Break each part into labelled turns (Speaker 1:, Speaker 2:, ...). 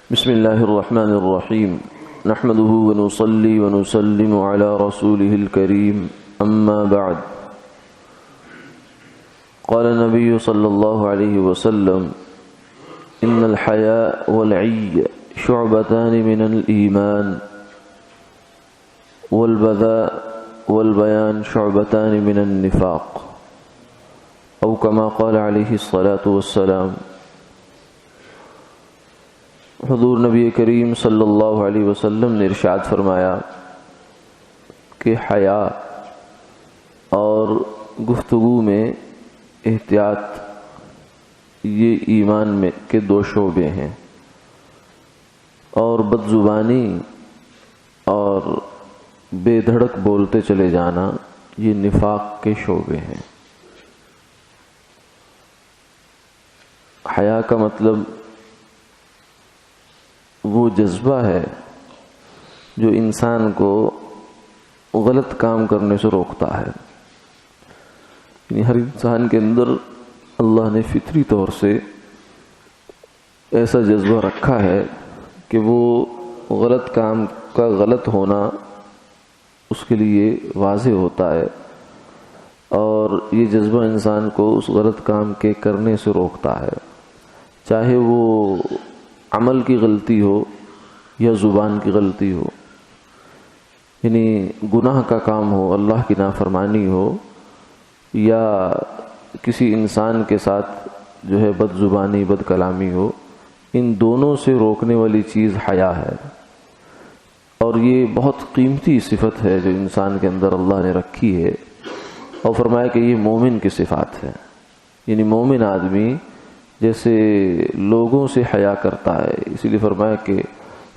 Speaker 1: بسم الله الرحمن الرحيم نحمده ونصلي ونسلم على رسوله الكريم أما بعد قال النبي صلى الله عليه وسلم إن الحياء والعي شعبتان من الإيمان والبذاء والبيان شعبتان من النفاق أو كما قال عليه الصلاة والسلام۔ حضور نبی کریم صلی اللہ علیہ وسلم نے ارشاد فرمایا کہ حیا اور گفتگو میں احتیاط یہ ایمان میں کے دو شعبے ہیں، اور بد زبانی اور بے دھڑک بولتے چلے جانا یہ نفاق کے شعبے ہیں۔ حیا کا مطلب وہ جذبہ ہے جو انسان کو غلط کام کرنے سے روکتا ہے۔ یعنی ہر انسان کے اندر اللہ نے فطری طور سے ایسا جذبہ رکھا ہے کہ وہ غلط کام کا غلط ہونا اس کے لیے واضح ہوتا ہے، اور یہ جذبہ انسان کو اس غلط کام کے کرنے سے روکتا ہے، چاہے وہ عمل کی غلطی ہو یا زبان کی غلطی ہو، یعنی گناہ کا کام ہو، اللہ کی نافرمانی ہو، یا کسی انسان کے ساتھ جو ہے بد زبانی بد کلامی ہو، ان دونوں سے روکنے والی چیز حیا ہے۔ اور یہ بہت قیمتی صفت ہے جو انسان کے اندر اللہ نے رکھی ہے، اور فرمایا کہ یہ مومن کی صفات ہے۔ یعنی مومن آدمی جیسے لوگوں سے حیا کرتا ہے، اسی لیے فرمایا کہ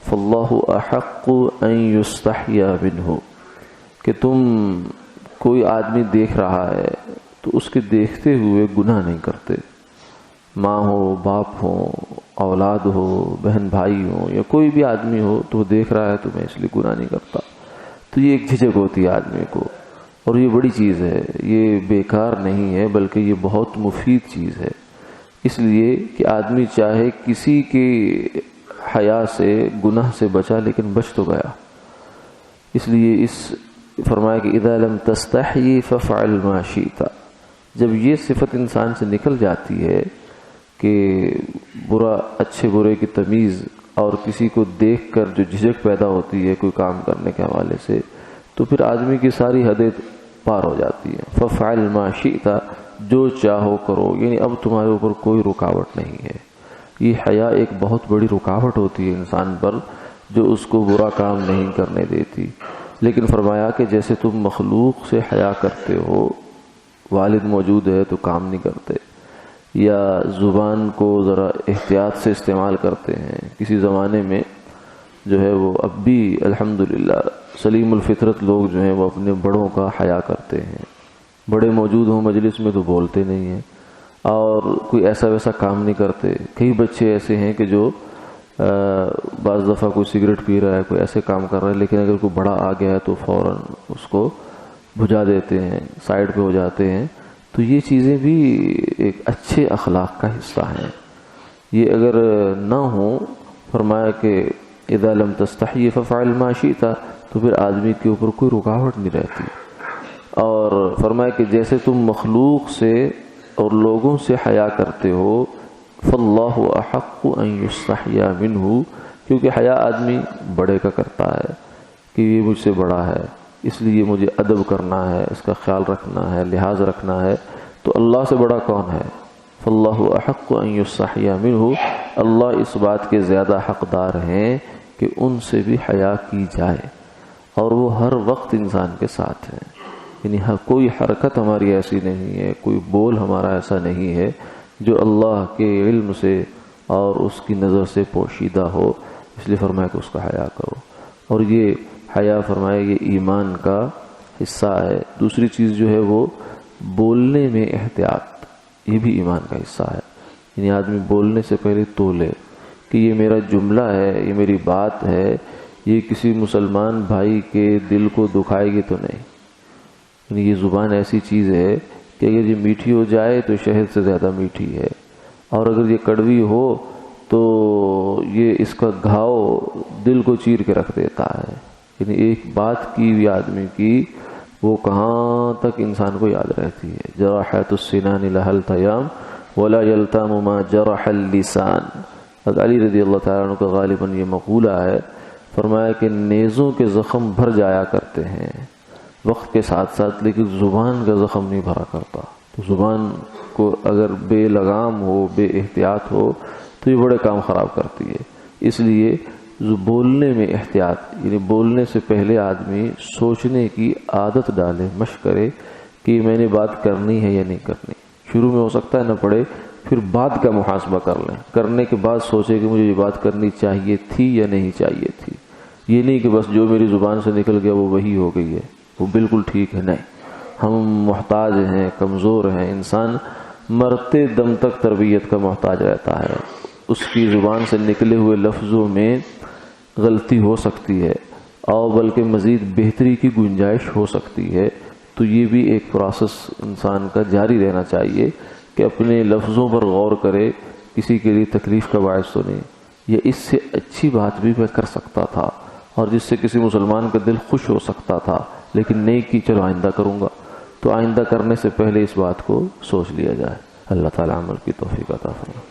Speaker 1: فاللہ احق ان یستحیا منہ، کہ تم کوئی آدمی دیکھ رہا ہے تو اس کے دیکھتے ہوئے گناہ نہیں کرتے، ماں ہو، باپ ہو، اولاد ہو، بہن بھائی ہو، یا کوئی بھی آدمی ہو تو وہ دیکھ رہا ہے تو میں اس لیے گناہ نہیں کرتا۔ تو یہ ایک جھجک ہوتی ہے آدمی کو، اور یہ بڑی چیز ہے، یہ بیکار نہیں ہے بلکہ یہ بہت مفید چیز ہے۔ اس لیے کہ آدمی چاہے کسی کے حیا سے گناہ سے بچا، لیکن بچ تو گیا۔ اس لیے اس فرمایا کہ اذا لم تستحی ففعل ما شئت، جب یہ صفت انسان سے نکل جاتی ہے کہ برا اچھے برے کی تمیز، اور کسی کو دیکھ کر جو جھجک پیدا ہوتی ہے کوئی کام کرنے کے حوالے سے، تو پھر آدمی کی ساری حدیں پار ہو جاتی ہیں۔ ففعل ما شئت، جو چاہو کرو، یعنی اب تمہارے اوپر کوئی رکاوٹ نہیں ہے۔ یہ حیا ایک بہت بڑی رکاوٹ ہوتی ہے انسان پر، جو اس کو برا کام نہیں کرنے دیتی۔ لیکن فرمایا کہ جیسے تم مخلوق سے حیا کرتے ہو، والد موجود ہے تو کام نہیں کرتے، یا زبان کو ذرا احتیاط سے استعمال کرتے ہیں۔ کسی زمانے میں جو ہے وہ اب بھی الحمدللہ سلیم الفطرت لوگ جو ہیں وہ اپنے بڑوں کا حیا کرتے ہیں، بڑے موجود ہوں مجلس میں تو بولتے نہیں ہیں، اور کوئی ایسا ویسا کام نہیں کرتے۔ کئی بچے ایسے ہیں کہ جو بعض دفعہ کوئی سگریٹ پی رہا ہے، کوئی ایسے کام کر رہا ہے، لیکن اگر کوئی بڑا آ گیا ہے تو فوراً اس کو بجھا دیتے ہیں، سائیڈ پہ ہو جاتے ہیں۔ تو یہ چیزیں بھی ایک اچھے اخلاق کا حصہ ہیں۔ یہ اگر نہ ہوں، فرمایا کہ اذا لم تستحی ففعل ما شئت، تو پھر آدمی کے اوپر کوئی رکاوٹ نہیں رہتی۔ اور فرمایا کہ جیسے تم مخلوق سے اور لوگوں سے حیا کرتے ہو، فاللہ احق ان یستحیا منہ، کیونکہ حیا آدمی بڑے کا کرتا ہے کہ یہ مجھ سے بڑا ہے، اس لیے مجھے ادب کرنا ہے، اس کا خیال رکھنا ہے، لحاظ رکھنا ہے۔ تو اللہ سے بڑا کون ہے؟ فاللہ احق ان یستحیا منہ، اللہ اس بات کے زیادہ حقدار ہیں کہ ان سے بھی حیا کی جائے، اور وہ ہر وقت انسان کے ساتھ ہیں۔ یعنی کوئی حرکت ہماری ایسی نہیں ہے، کوئی بول ہمارا ایسا نہیں ہے جو اللہ کے علم سے اور اس کی نظر سے پوشیدہ ہو۔ اس لیے فرمایا کہ اس کا حیا کرو، اور یہ حیا فرمایا یہ ایمان کا حصہ ہے۔ دوسری چیز جو ہے وہ بولنے میں احتیاط، یہ بھی ایمان کا حصہ ہے۔ یعنی آدمی بولنے سے پہلے تولے کہ یہ میرا جملہ ہے، یہ میری بات ہے، یہ کسی مسلمان بھائی کے دل کو دکھائے گی تو نہیں۔ یعنی یہ زبان ایسی چیز ہے کہ اگر یہ میٹھی ہو جائے تو شہد سے زیادہ میٹھی ہے، اور اگر یہ کڑوی ہو تو یہ اس کا گھاؤ دل کو چیر کے رکھ دیتا ہے. یعنی ایک بات کی ہوئی آدمی کی وہ کہاں تک انسان کو یاد رہتی ہے. جراحات السنان لها التیام ولا یلتام ما جرح اللسان. علی رضی اللہ تعالیٰ عنہ کا غالباً یہ مقولہ ہے. فرمایا کہ نیزوں کے زخم بھر جایا کرتے ہیں وقت کے ساتھ ساتھ، لیکن زبان کا زخم نہیں بھرا کرتا. تو زبان کو اگر بے لگام ہو، بے احتیاط ہو تو یہ بڑے کام خراب کرتی ہے. اس لیے بولنے میں احتیاط، یعنی بولنے سے پہلے آدمی سوچنے کی عادت ڈالے، مشق کرے کہ میں نے بات کرنی ہے یا نہیں کرنی. شروع میں ہو سکتا ہے نہ پڑے، پھر بعد کا محاسبہ کر لیں. کرنے کے بعد سوچے کہ مجھے یہ بات کرنی چاہیے تھی یا نہیں چاہیے تھی. یہ نہیں کہ بس جو میری زبان سے نکل گیا وہ وہی ہو گئی ہے، وہ بالکل ٹھیک ہے. نہیں، ہم محتاج ہیں، کمزور ہیں. انسان مرتے دم تک تربیت کا محتاج رہتا ہے. اس کی زبان سے نکلے ہوئے لفظوں میں غلطی ہو سکتی ہے اور بلکہ مزید بہتری کی گنجائش ہو سکتی ہے. تو یہ بھی ایک پروسیس انسان کا جاری رہنا چاہیے کہ اپنے لفظوں پر غور کرے. کسی کے لیے تکلیف کا باعث تو نہیں، یہ اس سے اچھی بات بھی میں کر سکتا تھا اور جس سے کسی مسلمان کا دل خوش ہو سکتا تھا، لیکن نہیں کی، چلو آئندہ کروں گا. تو آئندہ کرنے سے پہلے اس بات کو سوچ لیا جائے. اللہ تعالیٰ عمل کی توفیق عطا فرمائے.